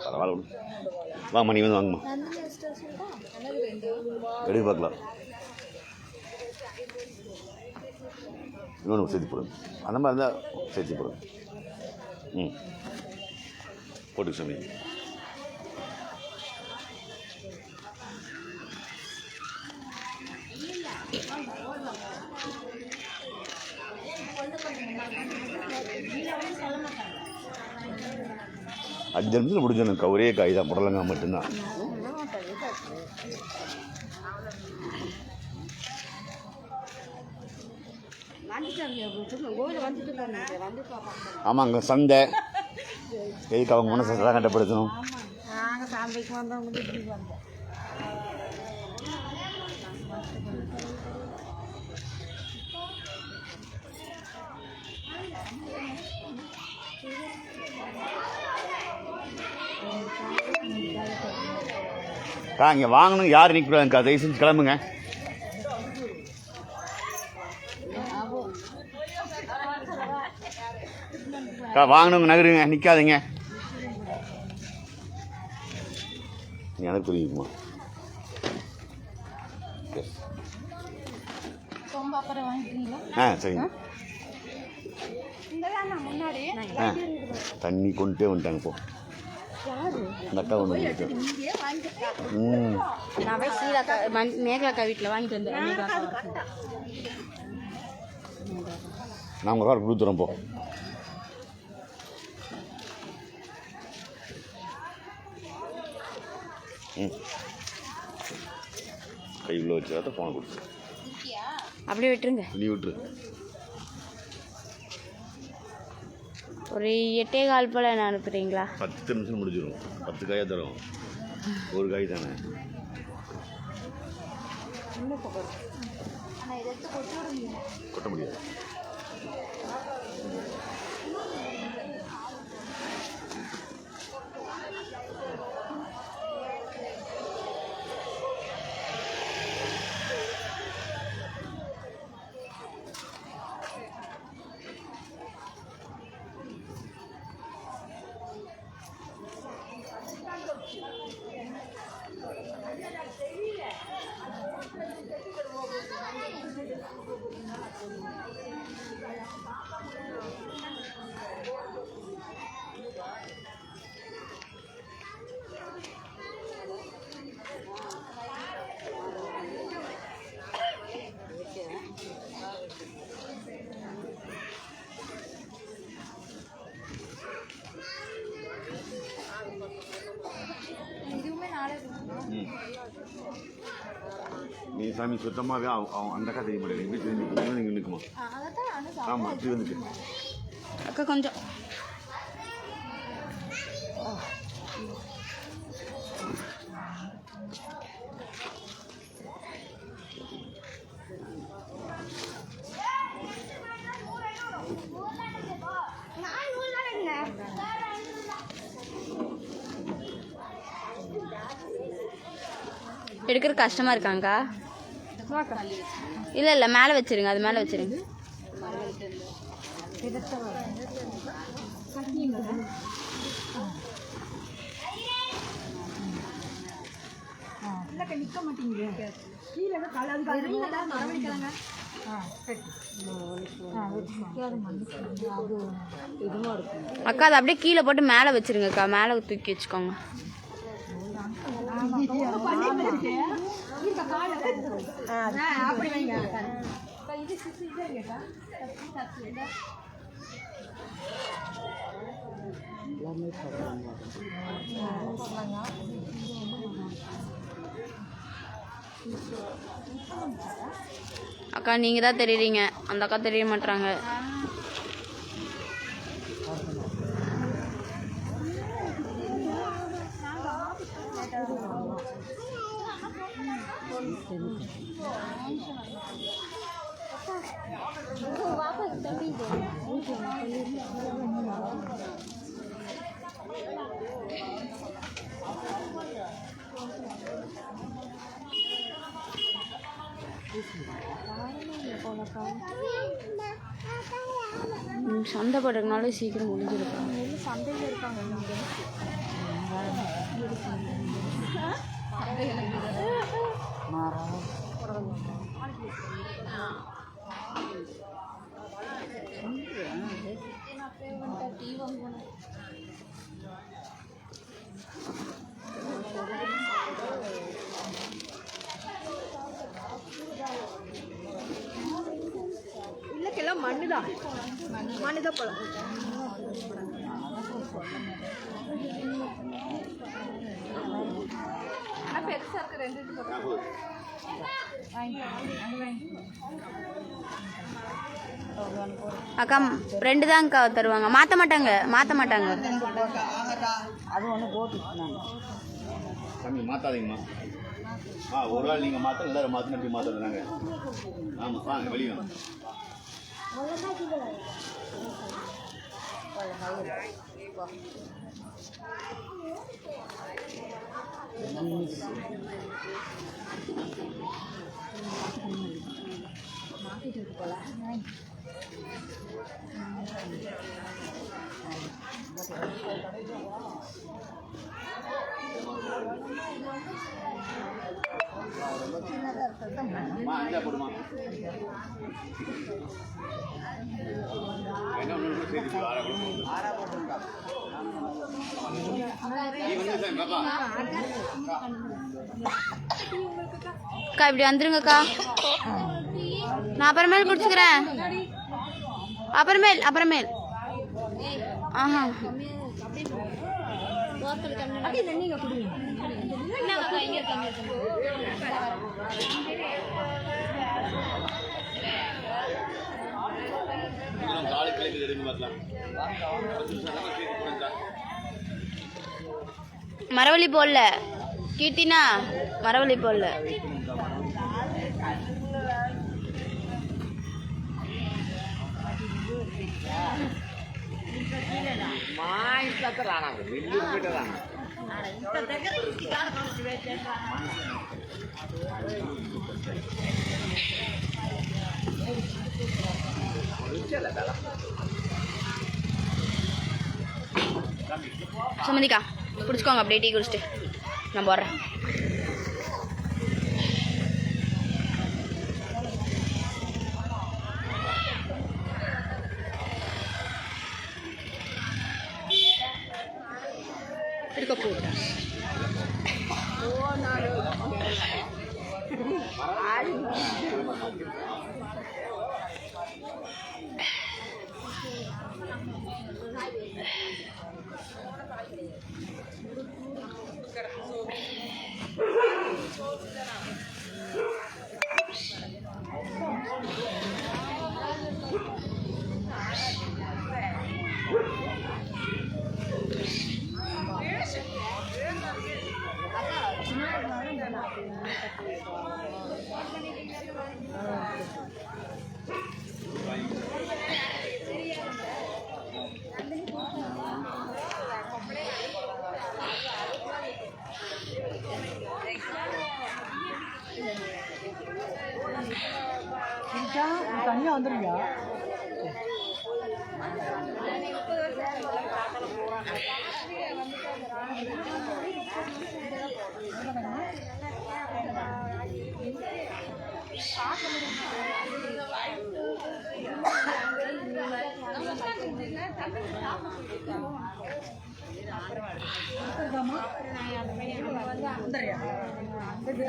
பரவாயில்ல, வாங்கம்மா, நீ வந்து வாங்கம்மா, எடுக்க பார்க்கலாம். இன்னொன்று சேர்த்து போடுங்க, அந்த மாதிரி இருந்தால் சேர்த்து போடுங்க. ம், போட்டுக்க சாமி. அஞ்சு நிமிஷத்தில் முடிஞ்சிடும். ஒரே காய் தான், புடலங்காய் மட்டும்தான். ஆமாங்க, சந்தை எதுக்கு அவங்க மனசை தான் கட்டப்படுத்தணும். இங்கே வாங்கணும், யார் நிற்கக்கூடாதுக்கா, தயவு செஞ்சு கிளம்புங்க. வாங்கணுங்க, நகருங்க, நிற்காதீங்க. எனக்கு புரியுதுமா. சரிங்க. தண்ணி கொண்டுட்டே வந்துட்டாங்க. போ, இந்த அக்கா ஒன்று மேகலாக்கா வீட்டில் வாங்கிட்டு வந்தேன். நான் உங்கள் கார் கொடுத்துறேன். போ, கை உள்ள வச்சுக்காத ஃபோனை கொடுத்து அப்படியே விட்டுருங்க. நீ விட்டுரு. ஒரு 8:15 போல் என்ன அனுப்புகிறீங்களா? 10 நிமிஷம் முடிஞ்சிடும். 10 காயாக தரும். ஒரு காய் தானே. கொட்ட முடியாது. நீ சாமி சுத்தமாகவே அந்த அக்கா தெரிய மாட்டேங்க. வீட்டில் நீங்கள் நிற்குமா? ஆமாம், இது வந்துட்டு அக்கா கொஞ்சம் எடுக்கிற கஷ்டமாக இருக்காங்கக்கா. இல்லை இல்லை, மேலே வச்சுருங்க, அது மேலே வச்சுருங்க. நிற்க மாட்டேங்குது. கீழே அக்கா அதை அப்படியே கீழே போட்டு மேலே வச்சுருங்கக்கா. மேலே தூக்கி வச்சுக்கோங்க. அக்கா நீங்கள் தான் தெரியுறீங்க, அந்த அக்கா தெரிய மாட்டாங்க. சண்டை போடுறதுனால சீக்கிரம் முடிஞ்சிருக்கா. சண்டையில் இருக்கா இல்லக்கெல்லாம் மண்ணுதான் பழம். பெருசா இருக்கு 2 அக்கா 2 தான்க்கா தருவாங்க, மாற்ற மாட்டாங்க. அது ஒன்று போட்டு தம்பி மாற்றாதீங்கம்மா. ஒரு நாள் நீங்கள் மாற்ற எல்லாரும் மாற்றின எப்படி மாற்றுறாங்க. ஆமாம் வாங்க வெளியே வாங்க. அஞ்சா போடுமா என்ன அக்கா இப்படி வந்துருங்கக்கா. நான் அப்புறமேல் குடிச்சுக்கிறேன். அப்புறமேல் ஆஹா மரவள்ளி போடல கீர்த்தினா, மரவள்ளி போடல. சுமதிக்கா பிடிச்சிக்கோங்க, அப்படியே டீ குடிச்சிட்டு நான் போடுறேன். இருக்க போகிறேன். தனியாக வந்துருங்க.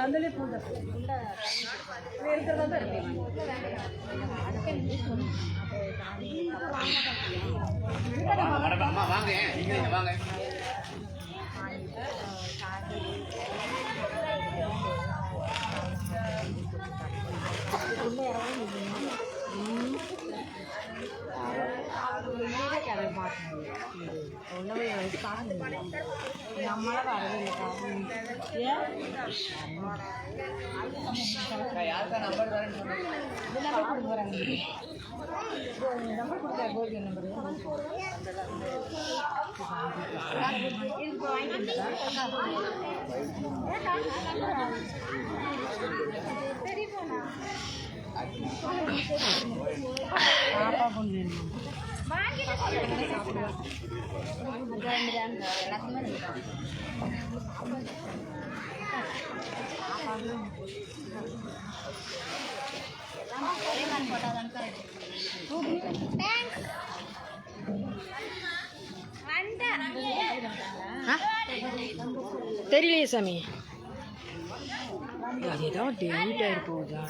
అందులో పూజ வாங்க. பாப்பா தெரியலையே சாமி. அது ஏதாவது டெலிட் ஆகிட்டு போகுதா?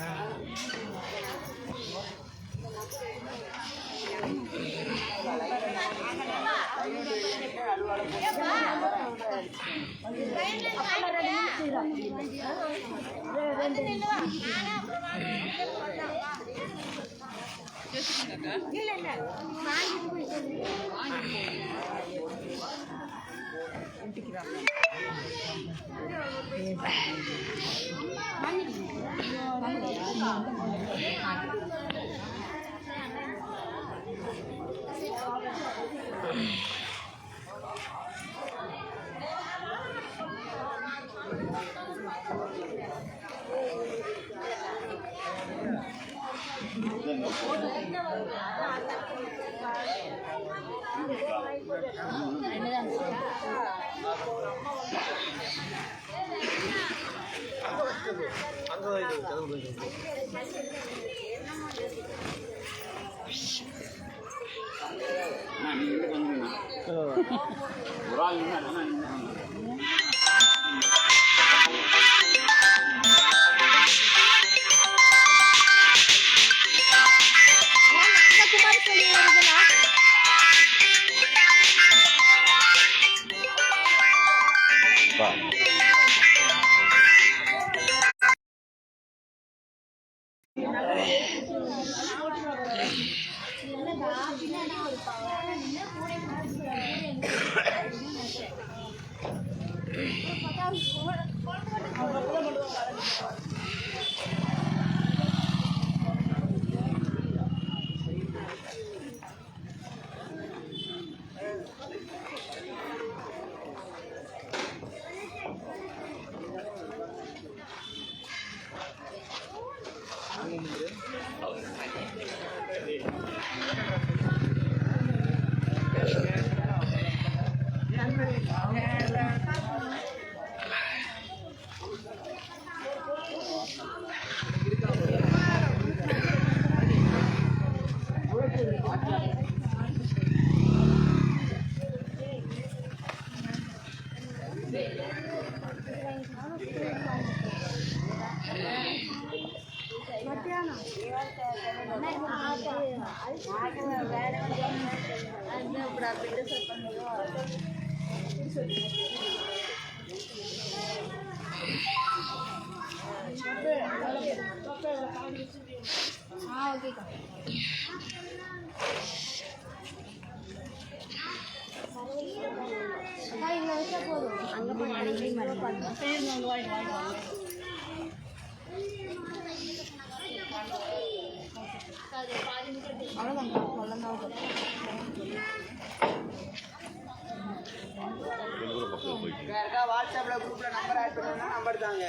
வாட்ஸ்அப்ல குரூப்ல நம்பர் ஆட் பண்ணா நம்பர் தாங்க.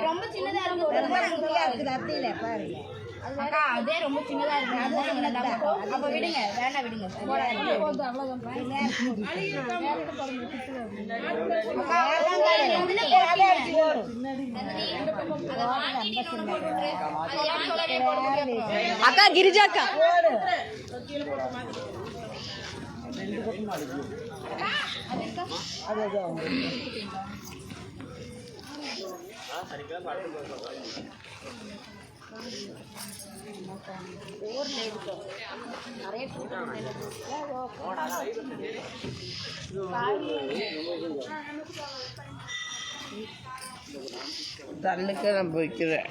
ரொம்ப சின்னதா இருக்குது பாருங்க. அதே ரொம்ப சின்னதா இருக்கு. அப்ப விடுங்க, வேண்டாம் விடுங்க. அக்கா கிரிஜா அக்கா தண்ணுக்கு நான் போய்க்கிறேன்.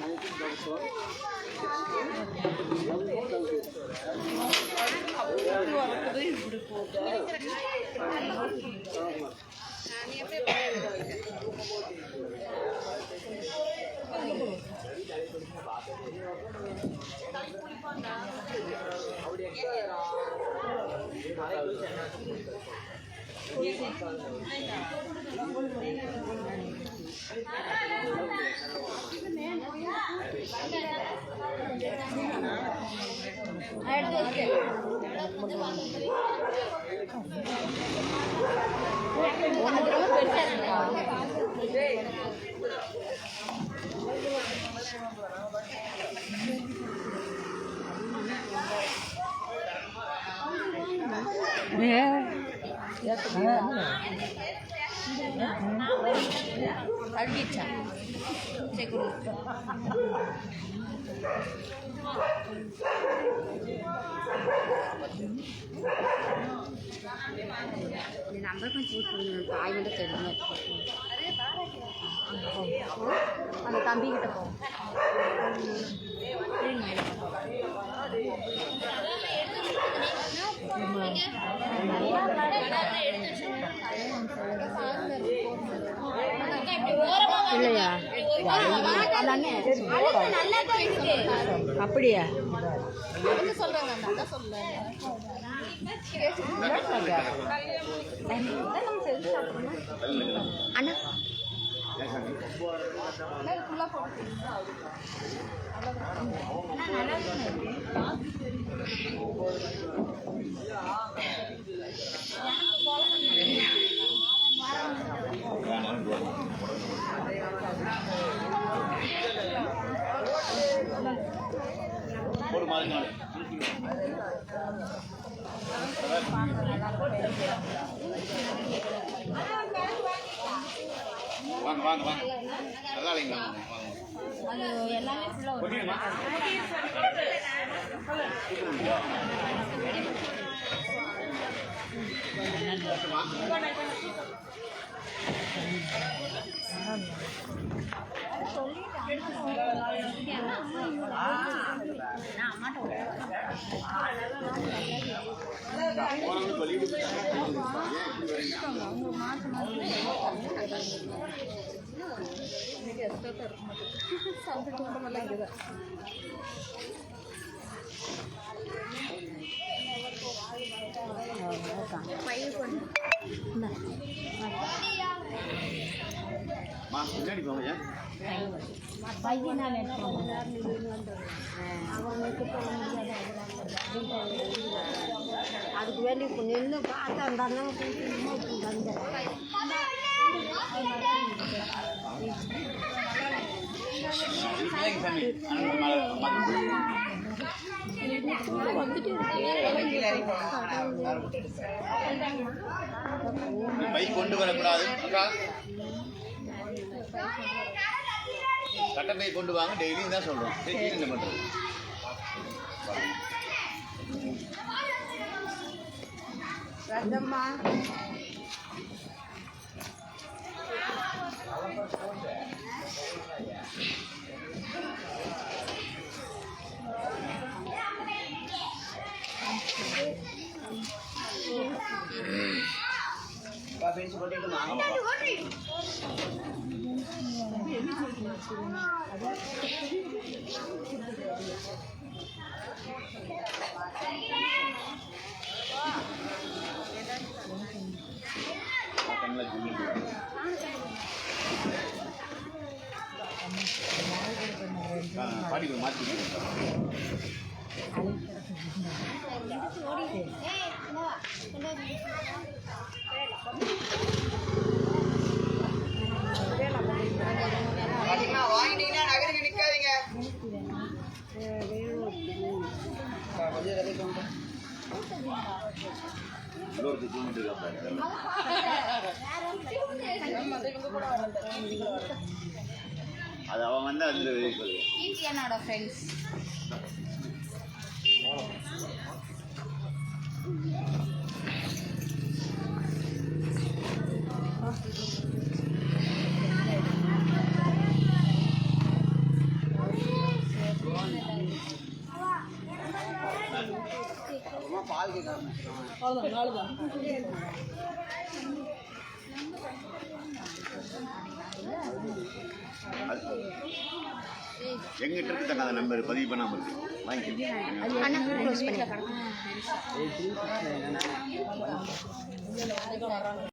கல்விச்சா சரி கொடு நம்பர் கொஞ்சம் போட்டு பாய் வந்து தெரியும் அந்த தம்பிக்கிட்ட போ இல்லையா அப்படியா அண்ணா ஒரு மாதிரி வாங்க வாங்க வாங்க நல்லா இல்லைங்களா அது எல்லாமே ஃபுல்லாக கொட்டிடுமா பின்னாடி போங்க பையனால் எடுத்துக்கோங்க அதுக்கு வேண்டி இப்போ நின்று பார்த்தா இருந்தாலும் பை கொண்டு வரக்கூடாது கட்டப்பை கொண்டு வாங்க டெய்லியும் தான் சொல்றோம் என்ன பண்றது ரத்தம்மா பாடி மாற்றி வாங்கிட்டீங்கன்னா நகருக்கு நிற்காதீங்க. அது அவன் வந்து அது என்னோட ஃப்ரெண்ட்ஸ் பால் கேட்காம எங்கிட்ட இருக்கு தங்க அந்த நம்பர் பதிவு பண்ணாமல் இருக்கு வாங்கிக்கலாம். அண்ணா க்ளோஸ் பண்ணி